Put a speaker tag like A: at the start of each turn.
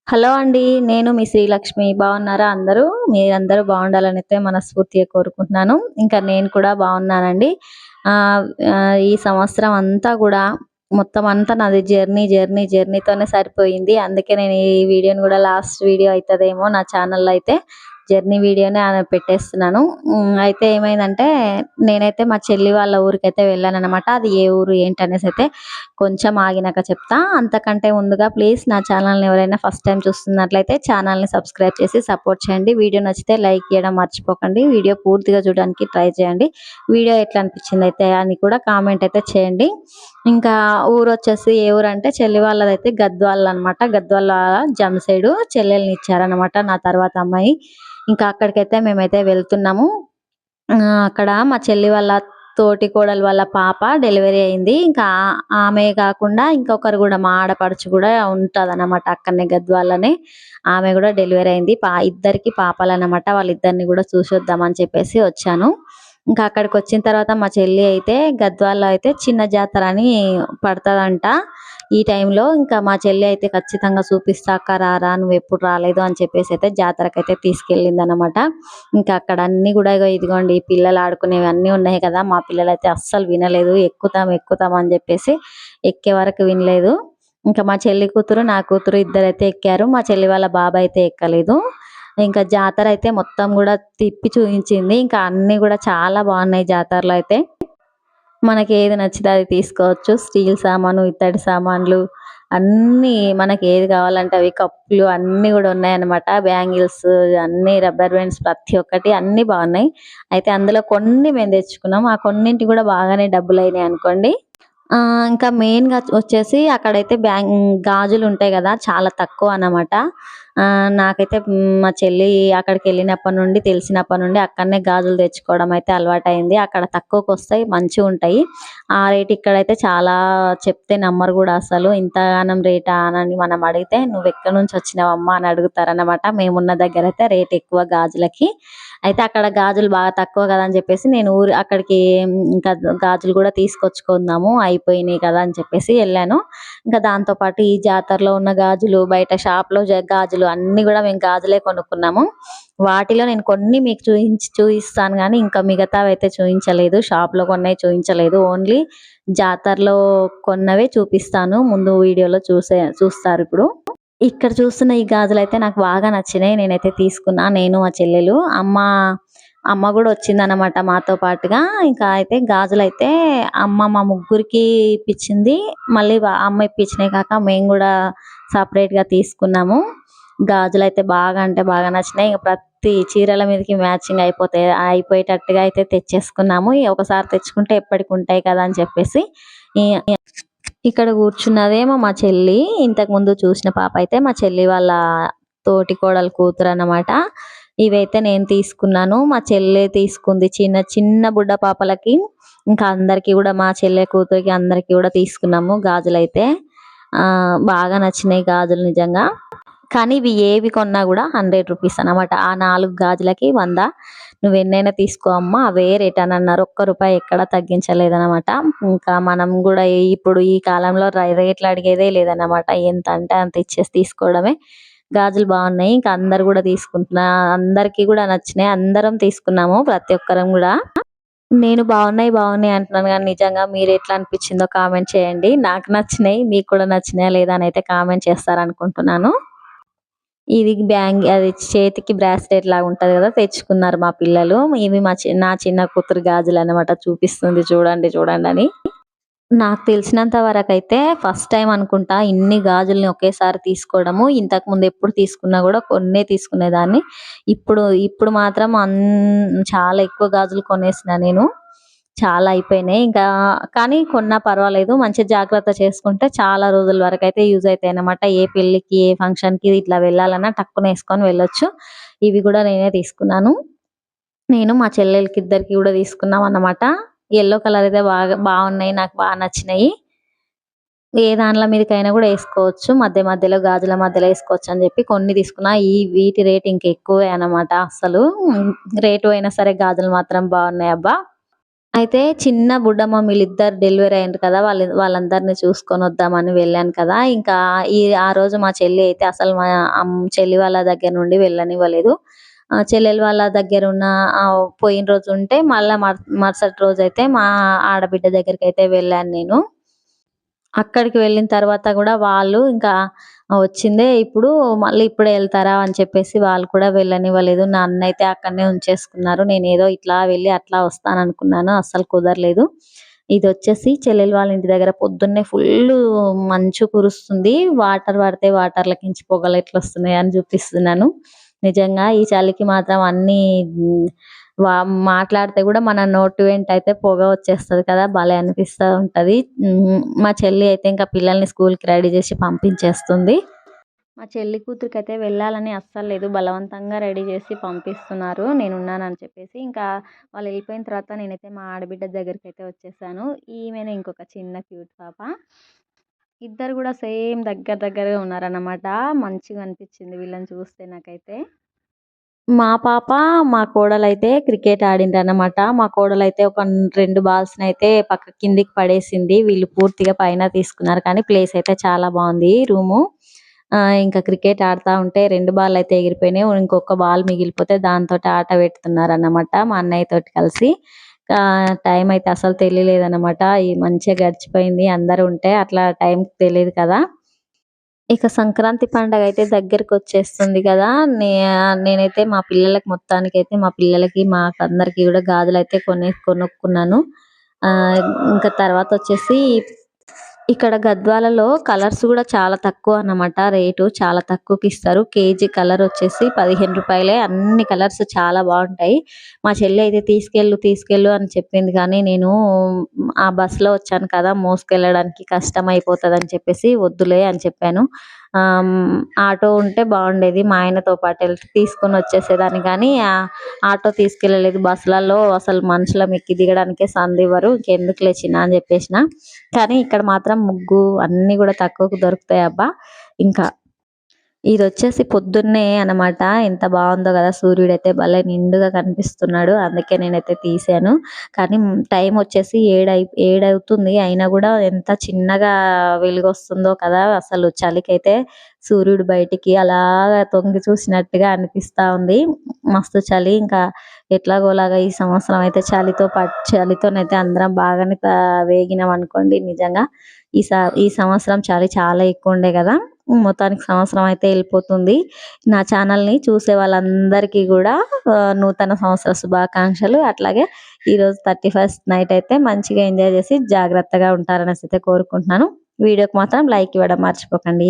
A: Hello అండి. నేను మీ శ్రీలక్ష్మి. బాగున్నారా అందరూ? మీరందరూ బాగుండాలనైతే మనస్ఫూర్తిగా కోరుకుంటున్నాను. ఇంకా నేను కూడా బాగున్నానండి. ఆహ్, ఈ సంవత్సరం అంతా గూడా మొత్తం అంతా నాది జర్నీతోనే సరిపోయింది. అందుకే నేను ఈ వీడియోని గూడా లాస్ట్ వీడియో అయితదేమో నా ఛానల్‌లో అయితే జర్నీ వీడియోనే పెట్టేస్తున్నాను. అయితే ఏమైందంటే నేనైతే మా చెల్లి వాళ్ళ ఊరికైతే వెళ్ళాననమాట. అది ఏ ఊరు ఏంటనేసైతే కొంచెం ఆగినాక చెప్తా. అంతకంటే ముందుగా ప్లీజ్ నా ఛానల్‌ని ఎవరైనా ఫస్ట్ టైమ్ చూస్తున్నట్లయితే ఛానల్‌ని సబ్స్క్రైబ్ చేసి సపోర్ట్ చేయండి. వీడియో నచ్చితే లైక్ చేయడం మర్చిపోకండి. వీడియో పూర్తిగా చూడడానికి ట్రై చేయండి. వీడియో ఎట్లా అనిపించిందయితే అని కూడా కామెంట్ అయితే చేయండి. ఇంకా ఊరొచ్చేసి ఏ ఊరంటే చెల్లి వాళ్ళదైతే గద్వాల్ అనమాట. గద్వాల జమ్ సైడు చెల్లెల్ని ఇచ్చారనమాట నా తర్వాత అమ్మాయి. ఇంకా అక్కడికైతే మేమైతే వెళ్తున్నాము. అక్కడ మా చెల్లి వాళ్ళ తోటి కోడలు వాళ్ళ పాప డెలివరీ అయింది. ఇంకా ఆమె కాకుండా ఇంకొకరు గూడా మా ఆడపడుచు గూడా ఉంటదనమాట అక్కడనే గద్వాలనే. ఆమె గూడా డెలివరీ అయింది. ఇద్దరికి పాపలనమాట. వాళ్ళిద్దరిని గూడా చూసొద్దామని చెప్పేసి వచ్చాను. ఇంకా అక్కడికొచ్చిన తర్వాత మా చెల్లి అయితే గద్వాలలో అయితే చిన్న జాతర అని పడతదంట. ఈ టైంలో ఇంకా మా చెల్లి అయితే ఖచ్చితంగా చూపిస్తా అక్క రారా నువ్వెప్పుడు రాలేదు అని చెప్పేసి అయితే జాతరకైతే తీసుకెళ్ళిందనమాట. ఇంకా అక్కడ అన్నీ కూడా ఇదిగోండి పిల్లలు ఆడుకునేవి అన్నీ ఉన్నాయి కదా! మా పిల్లలైతే అస్సలు వినలేదు. ఎక్కుతాం అని చెప్పేసి ఎక్కే వరకు వినలేదు. ఇంకా మా చెల్లి కూతురు, నా కూతురు ఇద్దరైతే ఎక్కారు. మా చెల్లి వాళ్ళ బాబు అయితే ఎక్కలేదు. ఇంకా జాతర అయితే మొత్తం కూడా తిప్పి చూయించింది. ఇంకా అన్నీ కూడా చాలా బాగున్నాయి జాతరలో అయితే. మనకి ఏది నచ్చితే అది తీసుకోవచ్చు. స్టీల్ సామాను, ఇత్తడి సామాన్లు అన్నీ మనకి ఏది కావాలంటే అవి కప్పులు అన్నీ గూడా ఉన్నాయన్నమాట. బ్యాంగిల్స్ అన్నీ రబ్బర్ బ్యాండ్స్ ప్రతి ఒక్కటి అన్నీ బాగున్నాయి. అయితే అందులో కొన్ని మేము తెచ్చుకున్నాం. ఆ కొన్నింటికి కూడా బాగానే డబ్బులయినాయి అనుకోండి. ఇంకా మెయిన్‌గా వచ్చేసి అక్కడైతే గాజులుంటాయి గదా! చాలా తక్కువనమాట. నాకైతే మా చెల్లి అక్కడికెళ్ళినప్పటి నుండి తెలిసినప్పటి నుండి అక్కడనే గాజులు తెచ్చుకోవడం అయితే అలవాటయింది. అక్కడ తక్కువకొస్తాయి, మంచిగుంటాయి. ఆ రేట్ ఇక్కడైతే చాలా చెప్తే నమ్మరు గూడా అసలు. ఇంతగానం రేటా అని మనం అడిగితే, "నువ్వెక్కడి నుంచి వచ్చినావమ్మా" అని అడుగుతారనమాట. మేమున్న దగ్గరైతే రేట్ ఎక్కువ గాజులకి. అయితే అక్కడ గాజులు బాగా తక్కువ కదా అని చెప్పేసి నేను అక్కడికి ఇంకా గాజులు కూడా తీసుకొచ్చుకుందాము అయిపోయినాయి కదా అని చెప్పేసి వెళ్ళాను. ఇంకా దాంతో పాటు ఈ జాతరలో ఉన్న గాజులు బయట షాప్‌లో గాజులు అన్నీ కూడా మేము గాజులే కొనుక్కున్నాము. వాటిలో నేను కొన్ని మీకు చూయిస్తాను గానీ ఇంకా మిగతావైతే చూయించలేదు. షాప్‌లో కొన్నయి చూయించలేదు. ఓన్లీ జాతరలో కొన్నవే చూపిస్తాను. ముందు వీడియోలో చూస్తారిప్పుడు. ఇక్కడ చూస్తున్న ఈ గాజులైతే నాకు బాగా నచ్చినాయి. నేనైతే తీసుకున్నా. నేను, మా చెల్లెలు. అమ్మ గూడా వచ్చిందనమాట మాతో పాటుగా. ఇంకా అయితే గాజులైతే అమ్మ మా ముగ్గురికి ఇప్పించింది. మళ్ళీ అమ్మ ఇప్పించినయి కాక మేము గూడా సెపరేట్‌గా తీసుకున్నాము. గాజులైతే బాగా అంటే బాగా నచ్చినాయి. ఇంక ప్రతి చీరల మీదకి మ్యాచింగ్ అయిపోయేటట్టుగా అయితే తెచ్చేసుకున్నాము. ఒకసారి తెచ్చుకుంటే ఎప్పటికి ఉంటాయి కదా అని చెప్పేసి. ఈ ఇక్కడ కూర్చున్నదేమో మా చెల్లి. ఇంతకుముందు చూసిన పాప అయితే మా చెల్లి వాళ్ళ తోటి కోడలు కూతురనమాట. ఇవైతే నేను తీసుకున్నాను. మా చెల్లె తీసుకుంది. చిన్న చిన్న బుడ్డ పాపలకి ఇంకా అందరికీ గూడా మా చెల్లె కూతురికి అందరికీ గూడా తీసుకున్నాము గాజులైతే. బాగా నచ్చినాయి గాజులు నిజంగా. కానీ ఇవి ఏవి కొన్నా గూడా రూ. 100 అనమాట. ఆ 4 గాజులకి 100. "నువ్వెన్నైనా తీసుకో అమ్మ అవే రేట్" అని అన్నారు. ఒక్క రూపాయి ఎక్కడ తగ్గించలేదనమాట. ఇంకా మనం గూడా ఇప్పుడు ఈ కాలంలో రేట్లు అడిగేదే లేదనమాట. ఎంత అంటే అంత ఇచ్చేసి తీసుకోవడమే. గాజులు బాగున్నాయి. ఇంకా అందరూ గూడా అందరికీ గూడా నచ్చినాయి. అందరం తీసుకున్నాము ప్రతి ఒక్కరం గూడా. నేను బాగున్నాయి అంటున్నాను గానీ నిజంగా మీరెట్లా అనిపించిందో కామెంట్ చేయండి. నాకు నచ్చినాయి. మీకు కూడా నచ్చినాయా లేదా అని అయితే కామెంట్ చేస్తారనుకుంటున్నాను. ఇది అది చేతికి బ్రాస్లెట్ లాగా ఉంటది కదా! తెచ్చుకున్నారు మా పిల్లలు. ఇవి నా చిన్న కూతురు గాజులనమాట. చూపిస్తుంది చూడండని. నాకు తెలిసినంత వరకైతే ఫస్ట్ టైమ్ అనుకుంటా ఇన్ని గాజుల్ని ఒకేసారి తీసుకోవడము. ఇంతకుముందు ఎప్పుడు తీసుకున్నా గూడా కొన్నే తీసుకునేదాన్ని. ఇప్పుడు మాత్రం చాలా ఎక్కువ గాజులు కొనేసిన నేను. చాలా అయిపోయినాయి. కానీ కొన్నా పర్వాలేదు. మంచిగా జాగ్రత్త చేసుకుంటే చాలా రోజుల వరకైతే యూజ్ అయితాయన్నమాట. ఏ పెళ్ళికి, ఏ ఫంక్షన్‌కి ఇట్లా వెళ్ళాలన్నా టక్కున ఏసుకొని వెళ్ళొచ్చు. ఇవి గూడా నేనే తీసుకున్నాను. నేను మా చెల్లెలకి ఇద్దరికీ గూడా తీసుకున్నామన్నమాట. యెల్లో కలర్ అయితే బాగున్నాయి. నాకు నచ్చినాయి. ఏ దాంట్ల మీదకైనా గూడా ఏసుకోవచ్చు. మధ్యలో గాజుల మధ్యలో ఏసుకోవచ్చని జెప్పి కొన్ని తీసుకున్నా. వీటి రేట్ ఇంక ఎక్కువే అన్నమాట అస్సలు. రేటు అయినా సరే గాజులు మాత్రం బాగున్నాయబ్బా! అయితే చిన్న బుడ్డమ్మ వీళ్ళిద్దరు డెలివరీ అయిండ్రు కదా! వాళ్ళందరిని చూసుకొనొద్దామని వెళ్ళాను కదా! ఇంకా ఆ రోజు మా చెల్లి అయితే అసలు మా చెల్లి వాళ్ళ దగ్గర నుండి వెళ్ళనివ్వలేదు. చెల్లెలు వాళ్ళ దగ్గరున్న పోయిన రోజు ఉంటే మళ్ళా మరుసటి రోజైతే మా ఆడబిడ్డ దగ్గరికైతే వెళ్ళాను నేను. అక్కడికి వెళ్ళిన తర్వాత గూడా వాళ్ళు ఇంకా వచ్చిందే ఇప్పుడు మళ్ళీ ఇప్పుడే ఎళ్తారా అని చెప్పేసి వాళ్ళు కూడా వెళ్ళనివ్వలేదు. నన్నైతే అక్కడనే ఉంచేసుకున్నారు. నేనేదో ఇట్లా వెళ్ళి అట్లా వస్తాననుకున్నాను. అస్సలు కుదరలేదు. ఇదొచ్చేసి చెల్లెలు వాళ్ళ ఇంటి దగ్గర పొద్దున్నే ఫుల్లు మంచు కురుస్తుంది. వాటర్ పడితే వాటర్‌లకించి పొగలెట్లొస్తున్నాయని చూపిస్తున్నాను. నిజంగా ఈ చలికి మాత్రం అన్నీ హ్మ్. వా మాట్లాడితే గూడా మన నోటి వెంట అయితే పొగ వచ్చేస్తది కదా! భలే అనిపిస్తా ఉంటది. మా చెల్లి అయితే ఇంకా పిల్లల్ని స్కూల్‌కి రెడీ చేసి పంపించేస్తుంది. మా చెల్లి కూతురికైతే వెళ్ళాలని అస్సలు లేదు. బలవంతంగా రెడీ చేసి పంపిస్తున్నారు. నేనున్నానని చెప్పేసి. ఇంకా వాళ్ళెళ్ళిపోయిన తర్వాత నేనైతే మా ఆడబిడ్డ దగ్గరికైతే వచ్చేసాను. ఈమెనే ఇంకొక చిన్న క్యూట్ పాప. ఇద్దరు గూడా సేమ్ దగ్గర దగ్గరగా ఉన్నారన్నమాట. మంచిగా అనిపించింది వీళ్ళని చూస్తే నాకైతే. మా పాప, మా కోడలైతే క్రికెట్ ఆడిండ్రనమాట. మా కోడలైతే ఒక 2 బాల్స్‌నైతే కిందికి పడేసింది. వీళ్ళు పూర్తిగా పైన తీసుకున్నారు కానీ ప్లేస్ అయితే చాలా బావుంది రూము. ఇంకా క్రికెట్ ఆడుతా ఉంటే 2 బాల్లయితే ఎగిరిపోయినాయి. ఇంకొక బాల్ మిగిలిపోతే దాంతోటి ఆట పెడుతున్నారన్నమాట మా అన్నయ్యతోటి కలిసి. టైం అయితే అసలు తెలియలేదన్నమాట. మంచిగా గడిచిపోయింది. అందరూ ఉంటే అట్లా టైం తెలీదు కదా! ఇక సంక్రాంతి పండగైతే దగ్గరకొచ్చేస్తుంది గదా! నేనైతే మా పిల్లలకి మొత్తానికైతే మా పిల్లలకి, మాకందరికి గూడా గాజులైతే కొనుక్కున్నాను. ఆహ్, ఇంకా తర్వాతొచ్చేసి ఇక్కడ గద్వాలలో కలర్స్ గూడా చాలా తక్కువన్నమాట రేటు. చాలా తక్కువకిస్తారు. కేజీ కలరొచ్చేసి రూ. 15 అన్ని కలర్స్ చాలా బావుంటాయి. మా చెల్లి అయితే తీసుకెళ్ళు అని చెప్పింది కానీ నేను ఆ బస్‌లో వచ్చాను కదా! మోసుకెళ్ళడానికి కష్టమైపోతదని చెప్పేసి వద్దులే అని చెప్పాను. ఆటో ఉంటే బావుండేది. మా ఆయనతో పాటు తీసుకొనొచ్చేసేదాన్ని కానీ ఆటో తీసుకెళ్ళలేదు. బస్‌లలో అసలు మనుషులం ఎక్కి దిగడానికే సందివ్వరు. ఇంకెందుకులే చిన్న అని చెప్పేసిన. కానీ ఇక్కడ మాత్రం ముగ్గు అన్నీ గూడా తక్కువకు దొరుకుతాయబ్బా! ఇంకా ఇదొచ్చేసి పొద్దున్నే అనమాట. ఎంత బావుందో గదా! సూర్యుడైతే భలే నిండుగా కనిపిస్తున్నాడు. అందుకే నేనైతే తీశాను. కానీ టైమొచ్చేసి 7 అయినా గూడా ఎంత చిన్నగా వెలుగొస్తుందో కదా! అసలు చలికైతే సూర్యుడు బయటికి అలాగా తొంగి చూసినట్టుగా అనిపిస్తా ఉంది. మస్తు చలి. ఇంకా ఎట్లాగోలాగా ఈ సంవత్సరం అయితే చలితోనైతే అందరం బాగానే వేగినామనుకోండి నిజంగా. ఈ సంవత్సరం చలి చాలా ఎక్కువుండే గదా! మొత్తానికి సంవత్సరం అయితే ఎళ్ళిపోతుంది. నా ఛానల్‌ని చూసే వాళ్ళందరికీ గూడా నూతన సంవత్సర శుభాకాంక్షలు. అట్లాగే ఈరోజు 31st నైట్ అయితే మంచిగా ఎంజాయ్ చేసి జాగ్రత్తగా ఉంటారనేసైతే కోరుకుంటున్నాను. వీడియోకి మాత్రం లైక్ ఇవ్వడం మర్చిపోకండి.